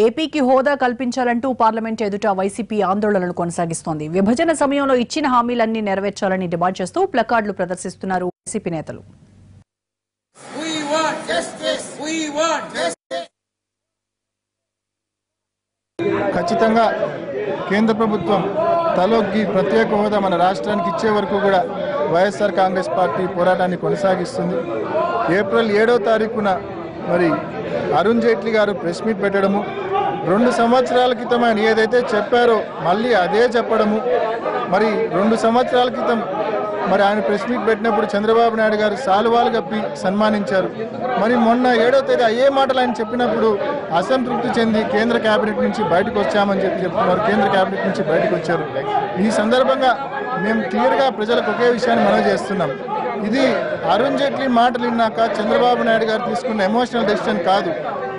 ఏపీకి హోదా కల్పించాలంటూ పార్లమెంట్ ఎదుట వైసీపీ ఆందోళనలు కొనసాగిస్తోంది. విభజన సమయంలో ఇచ్చిన హామీలన్నీ నెరవేర్చాలని డిమాండ్ చేస్తూ ప్లకార్డులు ప్రదర్శిస్తున్నారు వైసీపీ నేతలు. ఖచ్చితంగా కేంద్ర ప్రభుత్వం తలొగ్గి ప్రత్యేక హోదా మన రాష్ట్రానికి ఇచ్చే వరకు కూడా వైఎస్ఆర్ కాంగ్రెస్ పార్టీ పోరాటాన్ని కొనసాగిస్తుంది. ఏప్రిల్ 7వ తారీఖున మరి అరుణ్ జైట్లీ గారు ప్రెస్ మీట్ పెట్టడము, 2 సంవత్సరాల క్రితం ఆయన ఏదైతే చెప్పారో మళ్ళీ అదే చెప్పడము, మరి 2 సంవత్సరాల క్రితం మరి ఆయన ప్రెస్ మీట్ పెట్టినప్పుడు చంద్రబాబు నాయుడు గారు సాలువాలు కప్పి సన్మానించారు. మరి మొన్న 7వ తేదీ అయ్యే మాటలు ఆయన చెప్పినప్పుడు అసంతృప్తి చెంది కేంద్ర కేబినెట్ నుంచి బయటకు వచ్చామని చెప్తున్నారు. కేంద్ర కేబినెట్ నుంచి బయటకు వచ్చారు. ఈ సందర్భంగా మేము క్లియర్గా ప్రజలకు ఒకే విషయాన్ని మనవి చేస్తున్నాం. ఇది అరుణ్ జైట్లీ మాటలు విన్నాక చంద్రబాబు నాయుడు గారు తీసుకున్న ఎమోషనల్ డెసిషన్ కాదు,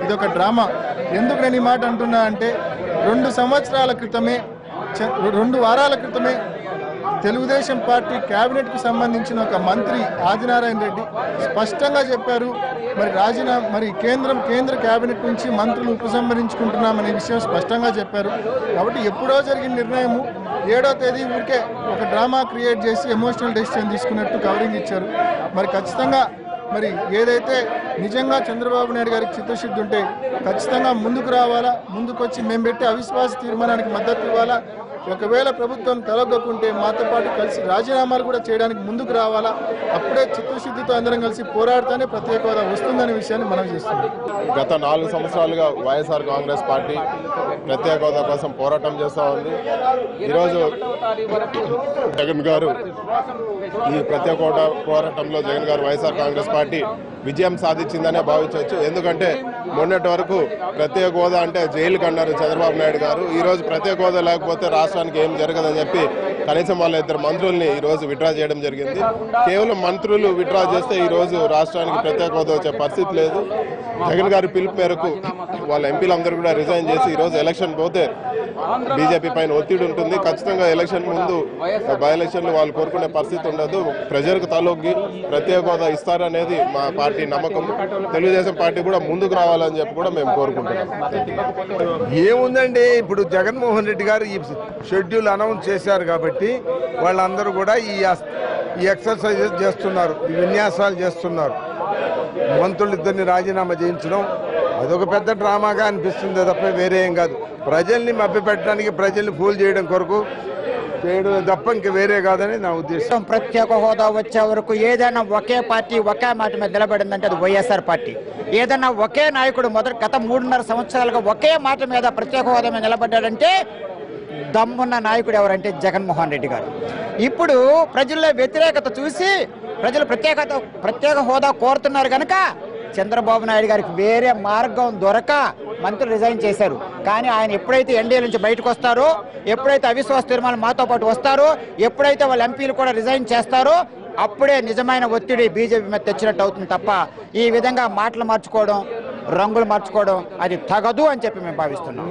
ఇది ఒక డ్రామా. ఎందుకు నేను ఈ మాట అంటున్నా అంటే 2 సంవత్సరాల క్రితమే 2 వారాల క్రితమే తెలుగుదేశం పార్టీ కేబినెట్కు సంబంధించిన ఒక మంత్రి ఆదినారాయణ రెడ్డి స్పష్టంగా చెప్పారు, మరి కేంద్ర కేబినెట్ నుంచి మంత్రులు ఉపసంహరించుకుంటున్నామనే విషయం స్పష్టంగా చెప్పారు. కాబట్టి ఎప్పుడో జరిగిన నిర్ణయము 7వ తేదీ ఊరికే ఒక డ్రామా క్రియేట్ చేసి ఎమోషనల్ డెసిషన్ తీసుకున్నట్టు కవరింగ్ ఇచ్చారు. మరి ఖచ్చితంగా మరి ఏదైతే నిజంగా చంద్రబాబు నాయుడు గారికి చిత్తశుద్ధి ఉంటే ఖచ్చితంగా ముందుకు రావాలా, ముందుకు వచ్చి మేము పెట్టే అవిశ్వాస తీర్మానానికి మద్దతు ఇవ్వాలా. ఒకవేళ ప్రభుత్వం తలొగ్గకుంటే మాతో పాటు కలిసి రాజీనామాలు కూడా చేయడానికి ముందుకు రావాలా. అప్పుడే చిత్తశుద్ధితో అందరం కలిసి పోరాడితేనే ప్రత్యేక హోదా వస్తుందనే విషయాన్ని మనం చేస్తున్నాం. గత 4 సంవత్సరాలుగా వైఎస్ఆర్ కాంగ్రెస్ పార్టీ ప్రత్యేక హోదా కోసం పోరాటం చేస్తూ ఉంది. ఈరోజు జగన్ గారు ఈ ప్రత్యేక హోదా పోరాటంలో జగన్ గారు వైఎస్ఆర్ కాంగ్రెస్ పార్టీ విజయం సాధించిందనే భావించవచ్చు. ఎందుకంటే మొన్నటి వరకు ప్రత్యేక హోదా అంటే జైలుకి అన్నారు చంద్రబాబు నాయుడు గారు. ఈరోజు ప్రత్యేక హోదా లేకపోతే రాష్ట్రానికి ఏం జరగదని చెప్పి కనీసం వాళ్ళ 2 మంత్రుల్ని ఈరోజు విత్డ్రా చేయడం జరిగింది. కేవలం మంత్రులు విత్డ్రా చేస్తే ఈరోజు రాష్ట్రానికి ప్రత్యేక హోదా వచ్చే పరిస్థితి లేదు. జగన్ గారి పిలుపు మేరకు వాళ్ళ ఎంపీలందరూ కూడా రిజైన్ చేసి ఈరోజు ఎలక్షన్ పోతే బీజేపీ పైన ఒత్తిడి ఉంటుంది. ఖచ్చితంగా ఎలక్షన్ ముందు బై ఎలక్షన్లు వాళ్ళు కోరుకునే పరిస్థితి ఉండదు. ప్రజలకు తలొగ్గి ప్రత్యేక హోదా ఇస్తారనేది మా పార్టీ నమ్మకం. తెలుగుదేశం పార్టీ కూడా ముందుకు రావాలని చెప్పి కూడా మేము కోరుకుంటున్నాం. ఏముందండి, ఇప్పుడు జగన్మోహన్ రెడ్డి గారు ఈ షెడ్యూల్ అనౌన్స్ చేశారు కాబట్టి వాళ్ళందరూ కూడా ఈ ఎక్సర్సైజెస్ చేస్తున్నారు, ఈ విన్యాసాలు చేస్తున్నారు. మంత్రులు 2 రాజీనామా చేయించడం అదొక పెద్ద డ్రామాగా అనిపిస్తుంది తప్ప వేరే ఏం కాదు. ప్రజల్ని మభ్యపెట్టడానికి, ప్రజల్ని ఫూల్ చేయడం కొరకు చేయడం తప్ప ఇంక వేరే కాదని నా ఉద్దేశం. ప్రత్యేక హోదా వచ్చే వరకు ఏదైనా ఒకే పార్టీ ఒకే మాట మీద నిలబడిందంటే అది వైఎస్ఆర్ పార్టీ. ఏదైనా ఒకే నాయకుడు గత 3.5 సంవత్సరాలుగా ఒకే మాట మీద ప్రత్యేక హోదా మీద నిలబడ్డాడంటే దమ్మున్న నాయకుడు ఎవరంటే జగన్మోహన్ రెడ్డి గారు. ఇప్పుడు ప్రజల్లో వ్యతిరేకత చూసి ప్రజలు ప్రత్యేక హోదా కోరుతున్నారు కనుక చంద్రబాబు నాయుడు గారికి వేరే మార్గం దొరక మంత్రులు రిజైన్ చేశారు. కానీ ఆయన ఎప్పుడైతే ఎన్డీఏ నుంచి బయటకు వస్తారో, ఎప్పుడైతే అవిశ్వాస తీర్మానం మాతో పాటు వస్తారో, ఎప్పుడైతే వాళ్ళ ఎంపీలు కూడా రిజైన్ చేస్తారో అప్పుడే నిజమైన ఒత్తిడి బీజేపీ మీద తెచ్చినట్టు అవుతుంది తప్ప ఈ విధంగా మాటలు మార్చుకోవడం, రంగులు మార్చుకోవడం అది తగదు అని చెప్పి మేము భావిస్తున్నాం.